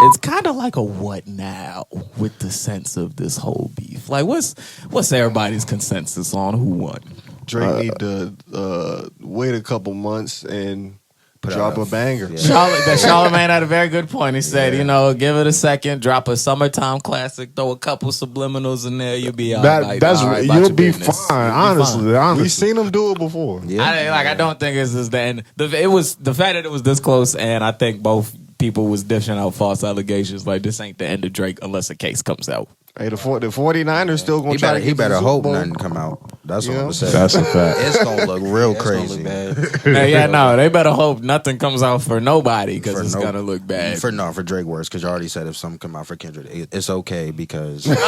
it's kind of like a what now with the sense of this whole beef. Like, what's everybody's consensus on who won? Drake need to wait a couple months and drop a banger. Yeah. Charlamagne had a very good point. He said, give it a second, drop a summertime classic, throw a couple subliminals in there, you'll be all right. You'll be fine. Honestly, we've seen him do it before. Yeah. I don't think it's just the end. It was the fact that it was this close, and I think both people was dishing out false allegations. Like, this ain't the end of Drake unless a case comes out. Hey, the 49ers still going to try to get He better the hope Super Bowl. nothing come out. That's what I'm saying. That's a fact. It's going to look real crazy. They better hope nothing comes out for nobody because it's going to look bad. For Drake works, because you already said if something come out for Kendrick, it's okay because No. He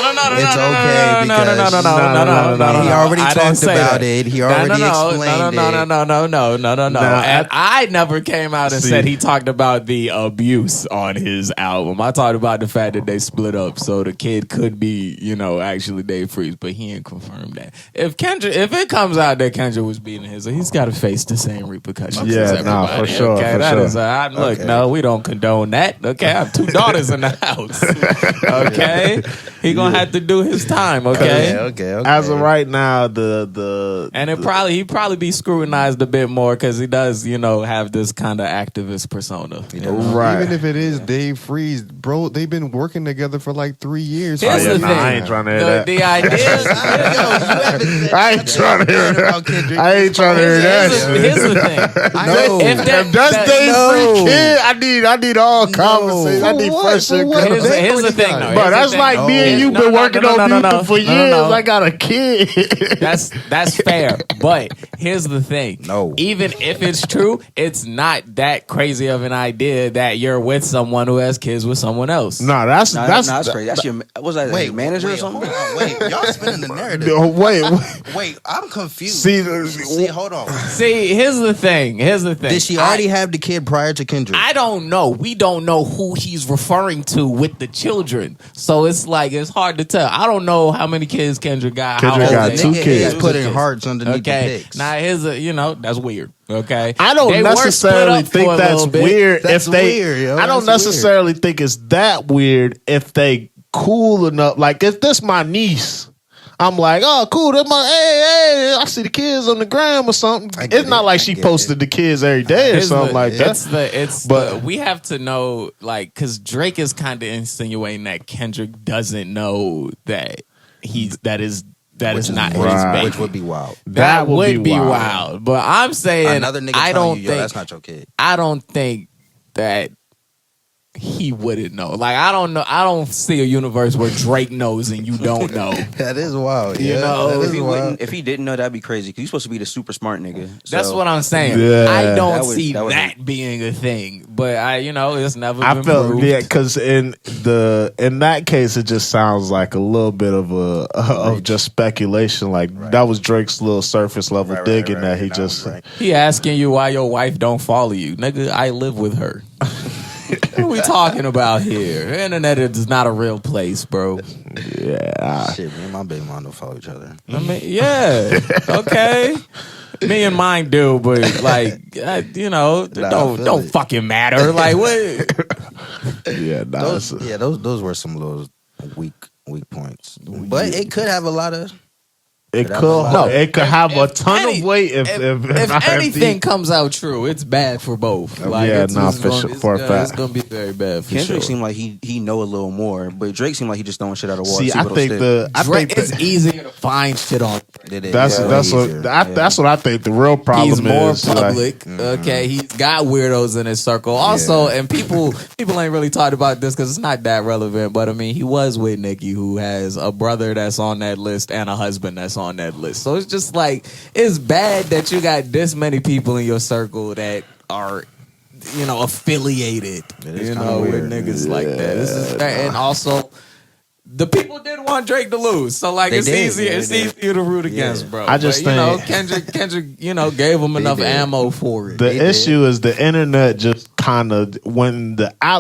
already talked about it. He already explained it. No. And I never came out and said he talked about the abuse on his album. I talked about the fact that they split up, so the kid could be, actually Dave Freeze, but he ain't confirmed that. If it comes out that Kendrick was beating his, he's got to face the same repercussions. Yeah, as everybody. for sure. Okay, look, no, we don't condone that. Okay, I have 2 daughters in the house. Okay, he gonna have to do his time. Okay. Okay. As of right now, he probably be scrutinized a bit more because he does, have this kind of activist persona. Right. Even if it is Dave Freeze, bro, they've been working together for like 3 years. Here's the thing. I ain't trying to hear that. The idea. I ain't trying to hear that. I ain't trying to hear that. Here's the thing. If that's Dave Freeze kid, I need all conversations. I need fresh shit. Here's the thing, though. But that's like me and you been working on music for years. I got a kid. That's fair. But here's the thing. No. Even if it's true, it's not that crazy of an idea that you're with someone who has kids with someone else. No, that's crazy. That's your his manager or something? Wait, y'all spinning the narrative. Wait, I'm confused. See, hold on. See, here's the thing. Did she already have the kid prior to Kendrick? I don't know. We don't know who he's referring to with the children. So it's hard to tell. I don't know how many kids Kendrick got. Kendrick got 2 kids. He's putting hearts underneath the pics. Now here's that's weird. Okay, I don't necessarily think that's weird. I don't necessarily think it's that weird if they cool enough. Like, if this my niece, I'm like, oh, cool. That's my hey, I see the kids on the gram or something. It's not like she posted the kids every day or something like that. But we have to know, like, because Drake is kind of insinuating that Kendrick doesn't know that that is not his baby. Which would be wild. That would be wild. But I'm saying, another nigga telling you, that's not your kid. I don't think that he wouldn't know. Like, I don't know. I don't see a universe where Drake knows and you don't know. That is wild. You know, if he didn't know, that'd be crazy. Because he's supposed to be the super smart nigga. So that's what I'm saying. Yeah. I don't see that being a thing. But it's never been proved. Because in that case, it just sounds like a little bit of just speculation. Like, that was Drake's little surface level digging that he just. He asking you why your wife don't follow you, nigga. I live with her. What are we talking about here? The internet is not a real place, bro. Yeah. Shit, me and my baby mom don't follow each other. I mean, yeah. Okay. Me and mine do, but like, don't fucking matter. Like, what? Yeah, those were some little weak points. But it could have a lot of. It could have a ton of weight if anything comes out true. It's bad for both. Like, for a fact. It's gonna be very bad. For Kendrick sure. seemed like he know a little more, but Drake seemed like he just throwing shit out of water. See, I think it's easier to find shit on. That's what I think. The real problem He's more is public. Okay, he's got weirdos in his circle. Also, and people ain't really talked about this because it's not that relevant. But I mean, he was with Nicki, who has a brother that's on that list and a husband that's on that list. So it's just like, it's bad that you got this many people in your circle that are, affiliated, with niggas like that. This is and also, the people did want Drake to lose, so like it's easier to root against, bro. I just think Kendrick, gave him enough ammo for it. The issue is the internet just kind of when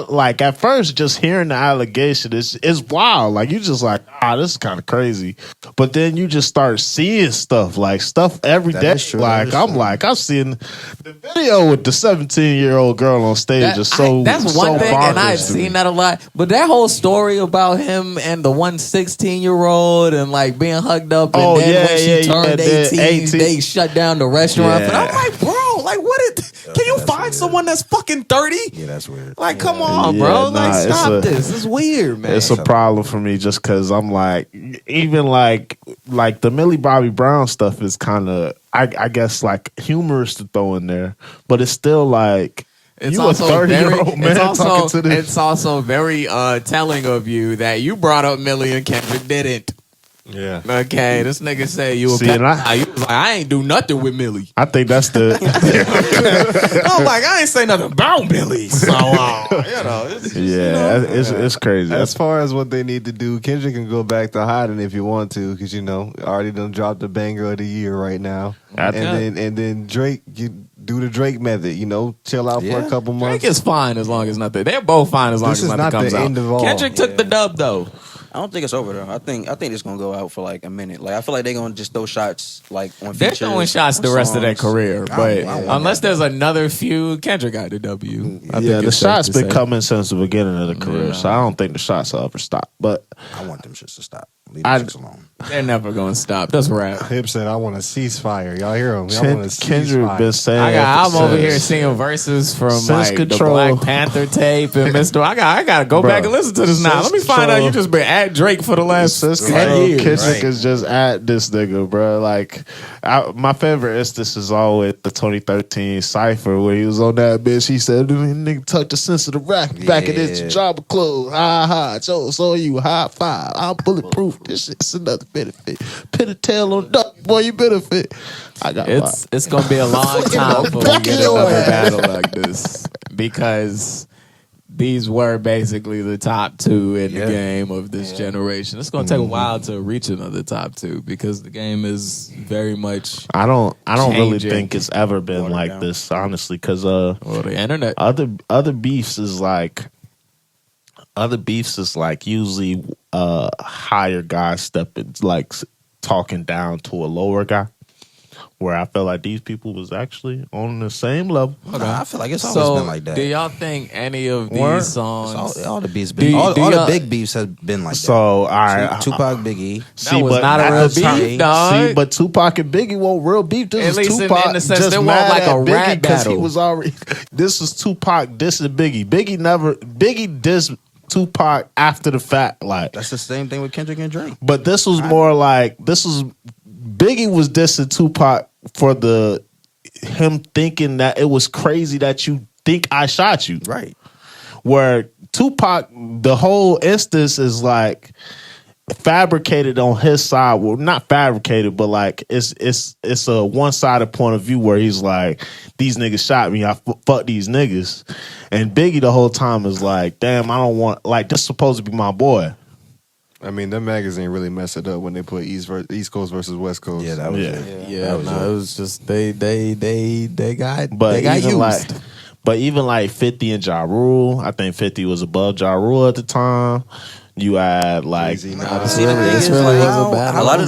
like at first just hearing the allegation is wild. Like you just like, this is kind of crazy. But then you just start seeing stuff every day. Like I'm seeing the video with the 17-year-old girl on stage that's one thing, and I've seen that a lot. But that whole story about him and the 16-year-old and like being hugged up, and then when she turned 18, they shut down the restaurant. But I'm like, bro, like can you find someone that's fucking 30? Yeah, that's weird. Like, come on, bro. Like, stop this. It's weird, man. It's a problem for me just because I'm like, even like the Millie Bobby Brown stuff is kind of, I guess, like humorous to throw in there, but it's still like, it's you also a 30-year-old man talking to this. It's also very telling of you that you brought up Millie and Kendrick didn't. Yeah. Okay, this nigga say you was like, I ain't do nothing with Millie. I think that's the. I'm like, I ain't say nothing about Millie. So, it's crazy. As far as what they need to do, Kendrick can go back to hiding if you want to, because already done dropped the banger of the year right now, and then Drake, you do the Drake method, chill out for a couple months. Drake is fine as long as nothing. They're both fine as long as nothing comes out. End of all. Kendrick took the dub though. I don't think it's over though. I think it's gonna go out for like a minute. Like I feel like they're gonna just throw shots like on features. They're throwing shots the rest of their career, but unless there's another few, Kendrick got the W. The shots been coming since the beginning of the career, so I don't think the shots will ever stop. But I want them shits to stop. Leave them shits alone. They're never gonna stop. That's rap. Hip said, "I want a ceasefire." Y'all hear him? Kendrick been saying, I'm over here seeing verses from like the Black Panther tape and Mr. I gotta go back and listen to this now. Let me find out you just been at Drake for the last 10 years. Kendrick is just at this nigga, bro. Like my favorite instance is always the 2013 Cypher where he was on that bitch. He said, "Nigga, tuck the sense of the rack back in this job of clothes. Ha ha, so you high five. I'm bulletproof. This shit's another benefit. Pin a tail on duck, boy, you benefit." It's gonna be a long time before we get another battle like this because these were basically the top two in the game of this generation. It's gonna take a while to reach another top two because the game is very much. I don't really think it's ever been like this, honestly, because the internet. Other beefs is like usually higher guys stepping, like talking down to a lower guy. Where I felt like these people was actually on the same level. Okay. I feel like it's always been like that. Do y'all think any of these songs? All the beefs been. All the big beefs has been like that. So, all right. Tupac, Biggie. That was not a real beef, dog. See, but Tupac and Biggie weren't real beef. This At least Tupac in the sense just they mad weren't like a at rap Biggie because he battle. was already. This was Tupac dissing Biggie. Biggie dissed Tupac after the fact. Like that's the same thing with Kendrick and Drake. But this was more like Biggie was dissing Tupac for him thinking that it was crazy that you think I shot you. Right. Where Tupac, the whole instance is like fabricated on his side. Well, not fabricated, but like it's a one-sided point of view where he's like, these niggas shot me, I fuck these niggas. And Biggie the whole time is like, damn, I don't want, like, this is supposed to be my boy. I mean, the magazine really messed it up when they put East Coast versus West Coast. Yeah, that was it. Yeah, it was just they got even used. But even like 50 and Ja Rule, I think 50 was above Ja Rule at the time. You had like a lot of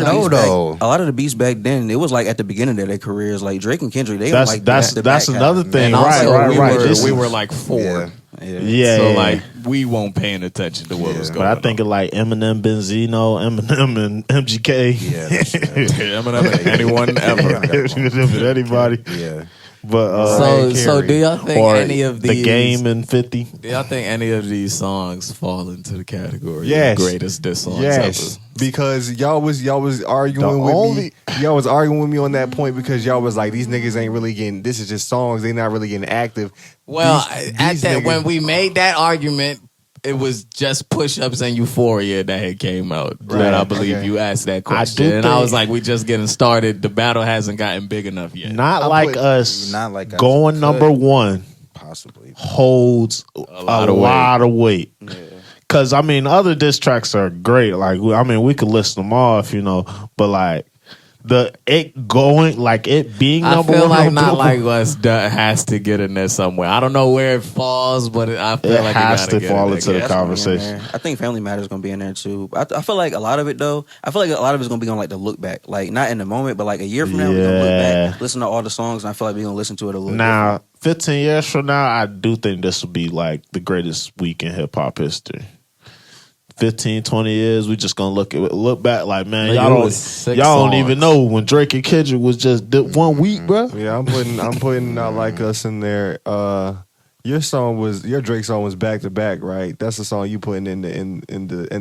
the beats back then, it was like at the beginning of their careers, like Drake and Kendrick. They that's like that's another thing, right. We were like 4. Yeah. So like we won't paying attention to what was going on. But I think of like Eminem, Benzino, Eminem, and MGK. Yeah, Eminem and anyone ever. Anybody. Yeah. But so do y'all think any of these The Game and 50? Do y'all think any of these songs fall into the category of greatest diss songs ever? Because y'all was arguing with me. Y'all was arguing with me on that point because y'all was like, these niggas ain't really getting. This is just songs. They not really getting active. Well, when we made that argument, it was just Push-Ups and Euphoria that had came out. Right. That I believe you asked that question. I was like, we just getting started. The battle hasn't gotten big enough yet. Not like us going number one possibly holds a lot of weight. Yeah. Cause other diss tracks are great. Like we could list them off, but like it going like it being I number feel one. like not like us has to get in there somewhere. I don't know where it falls, but I feel It like has it gotta to fall into the That's gonna be in conversation. there. I think Family Matters gonna be in there too. I feel like a lot of it though. I feel like a lot of it's gonna be on like the look back, like not in the moment, but like a year from now we're gonna look Yeah. back, listen to all the songs, and I feel like we're gonna listen to it a little. Now, 15 years from now, I do think this will be like the greatest week in hip hop history. 15, 20 years, we just gonna look back like, man, y'all don't even know when Drake and Kendrick was just 1 week, bro. Yeah, I'm putting Not Like Us in there. Your Drake song was back to back, right? That's the song you putting in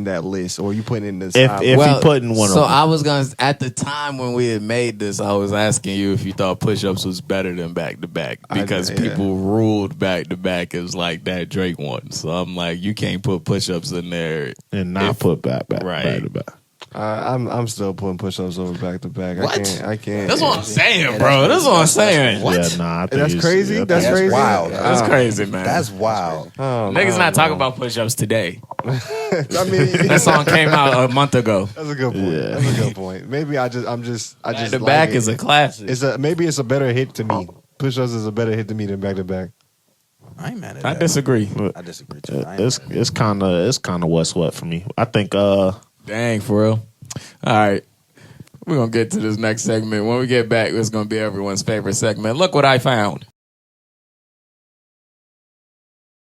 that list, or you putting in the If he putting one. So of them. I was gonna at the time when we had made this, I was asking you if you thought Push Ups was better than back to back because people ruled back to back as like that Drake one. So I'm like, you can't put Push Ups in there and not put back right. to back. I'm still putting push-ups over back to back. What? I can't. That's what I'm saying, bro. That's what I'm saying. What? Yeah, nah, I think That's crazy. That's crazy. Wild. That's crazy, man. That's wild. Niggas not talking about push-ups today. I mean, That song came out a month ago. that's a good point. Yeah. That's a good point. Maybe I just The like back it. is a classic. Maybe it's a better hit to me. Push-ups is a better hit to me than back to back. I ain't mad at I that. disagree. I disagree too. I ain't mad at It's kind of what's what for me. I think Dang, for real. All right. We're going to get to this next segment. When we get back, it's going to be everyone's favorite segment. Look what I found.